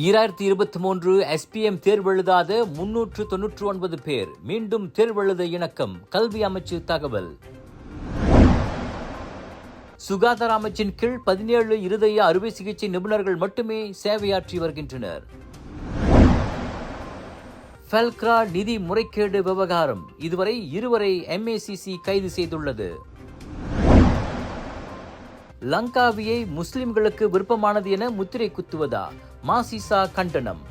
2023 SPM தேர்வெழுதாத 399 பேர் மீண்டும் தேர்வெழுத இணக்கம். கல்வி அமைச்சு தகவல். சுகாதார அமைச்சின் கீழ் 17 இருதய அறுவை சிகிச்சை நிபுணர்கள் மட்டுமே சேவையாற்றி வருகின்றனர். ஃபெல்க்ரா நிதி முறைகேடு விவகாரம் இதுவரை 2 பேரை MACC கைது செய்துள்ளது. லங்காவியை முஸ்லிம்களுக்கு விருப்பமானது என முத்திரை குத்துவதா? மாசிசா கண்டனம்.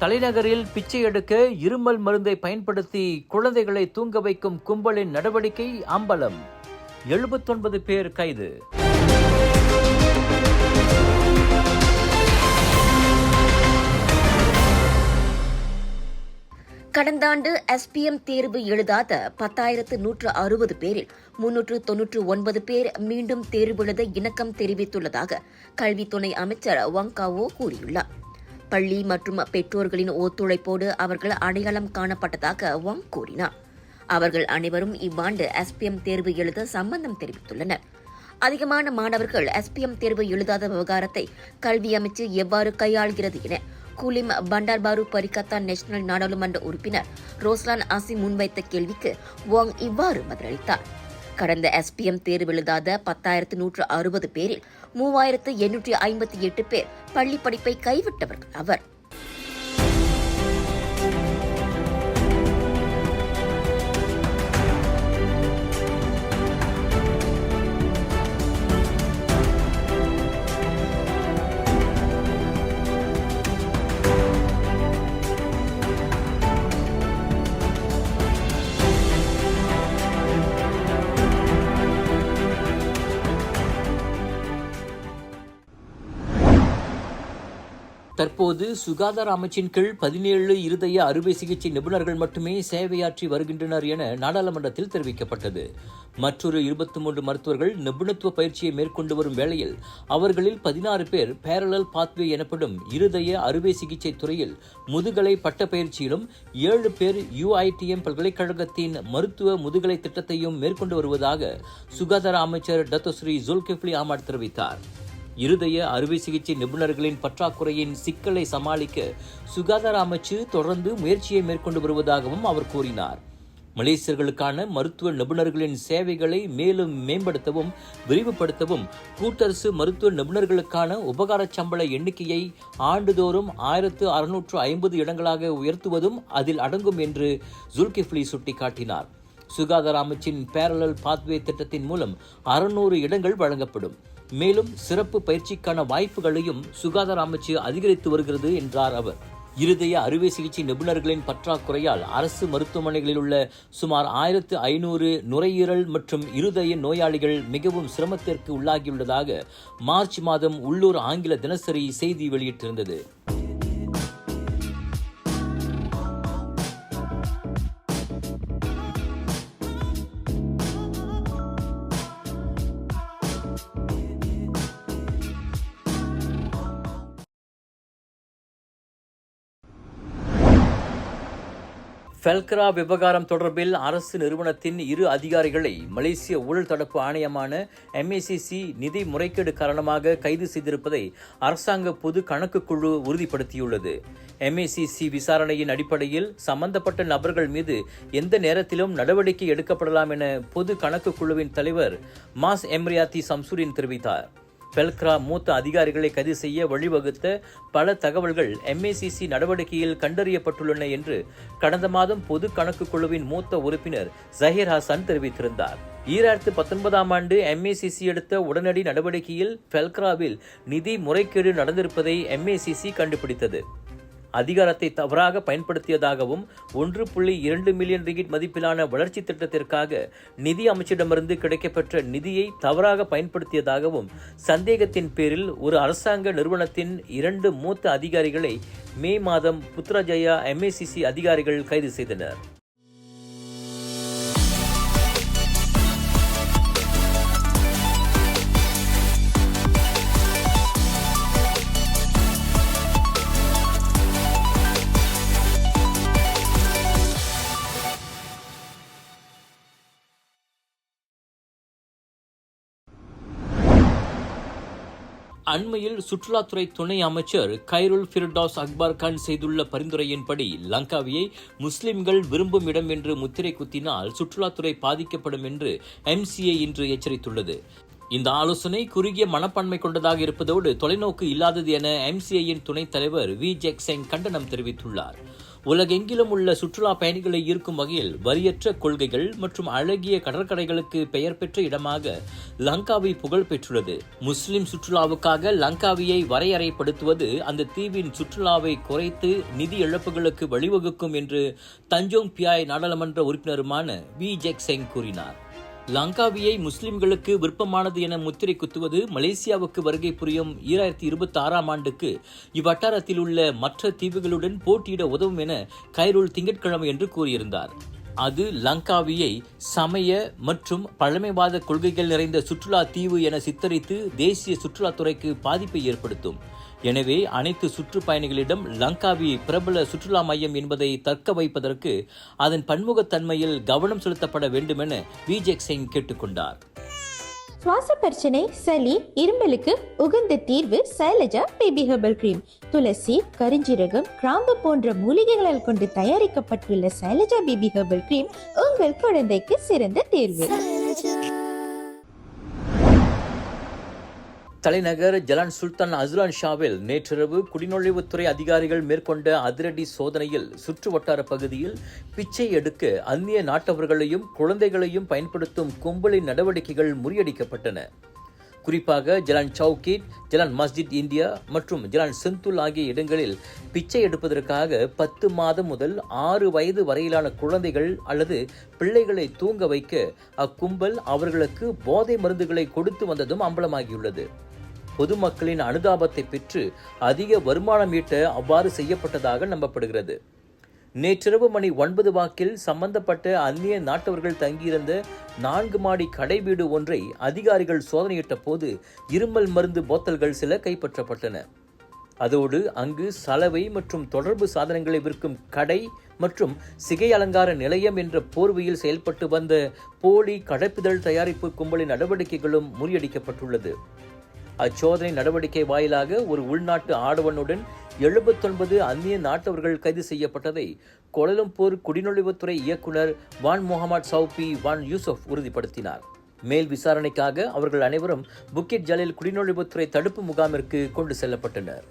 தலைநகரில் பிச்சை எடுக்க இருமல் மருந்தை பயன்படுத்தி குழந்தைகளை தூங்க வைக்கும் கும்பலின் நடவடிக்கை அம்பலம். 79 பேர் கைது. கடந்த ஆண்டு SPM தேர்வு எழுதாத 10,160 பேரில் 399 பேர் மீண்டும் தேர்வு எழுத இணக்கம் தெரிவித்துள்ளதாக கல்வி துணை அமைச்சர் வங் காவோ கூறியுள்ளார். பள்ளி மற்றும் பெற்றோர்களின் ஒத்துழைப்போடு அவர்கள் அடையாளம் காணப்பட்டதாக வங் கூறினார். அவர்கள் அனைவரும் இவ்வாண்டு SPM தேர்வு எழுத சம்மதம் தெரிவித்துள்ளனர். அதிகமான மாணவர்கள் SPM தேர்வு எழுதாத விவகாரத்தை கல்வி அமைச்சு எவ்வாறு கையாள்கிறது என குலிம் பண்டார்பாரு பரிகத்தா நேஷனல் நாடாளுமன்ற உறுப்பினர் ரோஸ்லான் ஆசி முன்வைத்த கேள்விக்கு வாங் இவ்வாறு பதிலளித்தார். கடந்த SPM தேர்வு எழுதாத 10,160 பேரில் 3,858 பேர் பள்ளி படிப்பை கைவிட்டவர்கள் அவர். தற்போது சுகாதார அமைச்சின் கீழ் 17 இருதய அறுவை சிகிச்சை நிபுணர்கள் மட்டுமே சேவையாற்றி வருகின்றனர் என நாடாளுமன்றத்தில் தெரிவிக்கப்பட்டது. மற்றொரு 23 மருத்துவர்கள் நிபுணத்துவ பயிற்சியை மேற்கொண்டு வரும் வேளையில் அவர்களில் 16 பேர் பேரலல் பாத்வே எனப்படும் இருதய அறுவை சிகிச்சை துறையில் முதுகலை பட்ட பயிற்சியிலும் 7 பேர் UITM பல்கலைக்கழகத்தின் மருத்துவ முதுகலை திட்டத்தையும் மேற்கொண்டு வருவதாக சுகாதார அமைச்சர் டத்தோஸ்ரீ ஜுல்கிஃப்லி அஹ்மத் தெரிவித்தார். இருதய அறுவை சிகிச்சை நிபுணர்களின் பற்றாக்குறையின் சிக்கலை சமாளிக்க சுகாதார அமைச்சு தொடர்ந்து முயற்சியை மேற்கொண்டு வருவதாகவும் அவர் கூறினார். மலேசியர்களுக்கான மருத்துவ நிபுணர்களின் சேவைகளை மேலும் மேம்படுத்தவும் விரிவுபடுத்தவும் கூட்டரசு மருத்துவ நிபுணர்களுக்கான உபகார சம்பள எண்ணிக்கையை ஆண்டுதோறும் 1,650 இடங்களாக உயர்த்துவதும் அதில் அடங்கும் என்று ஜுல்கிஃப்லி சுட்டிக்காட்டினார். சுகாதார அமைச்சின் பேரலல் பாத்வே திட்டத்தின் மூலம் 600 இடங்கள் வழங்கப்படும். மேலும் சிறப்பு பயிற்சிக்கான வாய்ப்புகளையும் சுகாதார அமைச்சு அதிகரித்து வருகிறது என்றார் அவர். இருதய அறுவை சிகிச்சை நிபுணர்களின் பற்றாக்குறையால் அரசு மருத்துவமனைகளில் உள்ள சுமார் 1,500 நுரையீரல் மற்றும் இருதய நோயாளிகள் மிகவும் சிரமத்திற்கு உள்ளாகியுள்ளதாக மார்ச் மாதம் உள்ளூர் ஆங்கில தினசரி செய்தி வெளியிட்டிருந்தது. ஃபெல்க்ரா விவகாரம் தொடர்பில் அரசு நிறுவனத்தின் 2 அதிகாரிகளை மலேசிய ஊழல் தடுப்பு ஆணையமான MACC நிதி முறைகேடு காரணமாக கைது செய்திருப்பதை அரசாங்க பொது கணக்கு குழு உறுதிப்படுத்தியுள்ளது. MACC விசாரணையின் அடிப்படையில் சம்பந்தப்பட்ட நபர்கள் மீது எந்த நேரத்திலும் நடவடிக்கை எடுக்கப்படலாம் என பொது கணக்கு குழுவின் தலைவர் மாஸ் எம்ரியாத்தி சம்சுரின் தெரிவித்தார். ஃபெல்க்ரா மூத்த அதிகாரிகளை கைது செய்ய வழிவகுத்த பல தகவல்கள் MACC நடவடிக்கையில் கண்டறியப்பட்டுள்ளன என்று கடந்த மாதம் பொது கணக்கு குழுவின் மூத்த உறுப்பினர் ஜஹீர் ஹசன் தெரிவித்திருந்தார். 2019 ஆண்டு MACC எடுத்த உடனடி நடவடிக்கையில் ஃபெல்க்ராவில் நிதி முறைகேடு நடந்திருப்பதை MACC கண்டுபிடித்தது. அதிகாரத்தை தவறாக பயன்படுத்தியதாகவும் 1.2 மில்லியன் ரிங்கிட் மதிப்பிலான வளர்ச்சி திட்டத்திற்காக நிதி அமைச்சிடமிருந்து கிடைக்கப்பெற்ற நிதியை தவறாக பயன்படுத்தியதாகவும் சந்தேகத்தின் பேரில் ஒரு அரசாங்க நிறுவனத்தின் 2 மூத்த அதிகாரிகளை மே மாதம் புத்ராஜயா MACC அதிகாரிகள் கைது செய்தனர். அண்மையில் சுற்றுலாத்துறை துணை அமைச்சர் கைருல் ஃபிர்டௌஸ் அக்பர் கான் செய்துள்ள பரிந்துரையின்படி லங்காவியை முஸ்லிம்கள் விரும்பும் இடம் என்று முத்திரை குத்தினால் சுற்றுலாத்துறை பாதிக்கப்படும் என்று MCA இன்று எச்சரித்துள்ளது. இந்த ஆலோசனை குறுகிய மனப்பான்மை கொண்டதாக இருப்பதோடு தொலைநோக்கு இல்லாதது என MCAயின் துணைத் தலைவர் வி ஜெக்செங் கண்டனம் தெரிவித்துள்ளார். உலகெங்கிலும் உள்ள சுற்றுலா பயணிகளை ஈர்க்கும் வகையில் வரியற்ற கொள்கைகள் மற்றும் அழகிய கடற்கரைகளுக்கு பெயர் பெற்ற இடமாக லங்காவி புகழ் பெற்றுள்ளது. முஸ்லிம் சுற்றுலாவுக்காக லங்காவியை வரையறைப்படுத்துவது அந்த தீவின் சுற்றுலாவை குறைத்து நிதி இழப்புகளுக்கு வழிவகுக்கும் என்று தஞ்சோங் பியாய் நாடாளுமன்ற உறுப்பினருமான வி ஜெக்செங் கூறினார். லங்காவியை முஸ்லிம்களுக்கு விருப்பமானது என முத்திரை குத்துவது மலேசியாவுக்கு வருகை புரியும் 2026ஆம் ஆண்டுக்கு இவ்வட்டாரத்தில் உள்ள மற்ற தீவுகளுடன் போட்டியிட உதவும் என கைருல் திங்கட்கிழமை என்று கூறியிருந்தார். அது லங்காவியை சமய மற்றும் பழமைவாத கொள்கைகள் நிறைந்த சுற்றுலா தீவு என சித்தரித்து தேசிய சுற்றுலாத்துறைக்கு பாதிப்பை ஏற்படுத்தும். எனவே அனைத்து சுற்றுப்பயணிகளிடம் லங்காவி பிரபல சுற்றுலா மையம் என்பதை தக்க வைப்பதற்கு அதன் பன்முகத்தன்மையில் கவனம் செலுத்தப்பட வேண்டும் என வி ஜெக்செங் கேட்டுக்கொண்டார். சுவாச பிரச்சனை, சளி, இருமலுக்கு உகந்த தீர்வு சைலஜா பேபி ஹெர்பல் கிரீம். துளசி, கரிஞ்சீரகம், கிராம்பு போன்ற மூலிகைகளால் கொண்டு தயாரிக்கப்பட்டுள்ள சைலஜா பேபி ஹெர்பல் கிரீம் உங்கள் குழந்தைக்கு சிறந்த தேர்வு. தலைநகர் ஜலான் சுல்தான் அஸ்லான் ஷாவில் நேற்றிரவு குடிநுழைவுத்துறை அதிகாரிகள் மேற்கொண்ட அதிரடி சோதனையில் சுற்று வட்டார பகுதியில் பிச்சை எடுக்க அந்நிய நாட்டவர்களையும் குழந்தைகளையும் பயன்படுத்தும் கும்பலின் நடவடிக்கைகள் முறியடிக்கப்பட்டன. குறிப்பாக ஜலான் சவுக்கீட், ஜலான் மஸ்ஜித் இந்தியா மற்றும் ஜலான் செந்துல் ஆகிய இடங்களில் பிச்சை எடுப்பதற்காக 10 மாதம் முதல் 6 வயது வரையிலான குழந்தைகள் அல்லது பிள்ளைகளை தூங்க வைக்க அக்கும்பல் அவர்களுக்கு போதை மருந்துகளை கொடுத்து வந்ததும் அம்பலமாகியுள்ளது. பொதுமக்களின் அனுதாபத்தை பெற்று அதிக வருமானம் ஈட்ட அவ்வாறு செய்யப்பட்டதாக நம்பப்படுகிறது. நேற்றிரவு மணி 9 வாக்கில் சம்பந்தப்பட்ட அந்நிய நாட்டவர்கள் தங்கியிருந்த 4 மாடி கடை வீடு ஒன்றை அதிகாரிகள் சோதனையிட்ட போது இருமல் மருந்து போத்தல்கள் சில கைப்பற்றப்பட்டன. அதோடு அங்கு சலவை மற்றும் தொடர்பு சாதனங்களை விற்கும் கடை மற்றும் சிகை அலங்கார நிலையம் என்ற போர்வையில் செயல்பட்டு வந்த போலி கடப்பிதழ் தயாரிப்பு கும்பலின் நடவடிக்கைகளும் முறியடிக்கப்பட்டுள்ளது. அச்சோதனை நடவடிக்கை வாயிலாக ஒரு உள்நாட்டு ஆடவனுடன் 79 அந்நிய நாட்டவர்கள் கைது செய்யப்பட்டதை கோலாலம்பூர் குடிநுழைவுத்துறை இயக்குனர் வான் முகமது சௌபி வான் யூசுப் உறுதிப்படுத்தினார். மேல் விசாரணைக்காக அவர்கள் அனைவரும் புக்கிட் ஜலீல் குடிநுழைவுத்துறை தடுப்பு முகாமிற்கு கொண்டு செல்லப்பட்டனர்.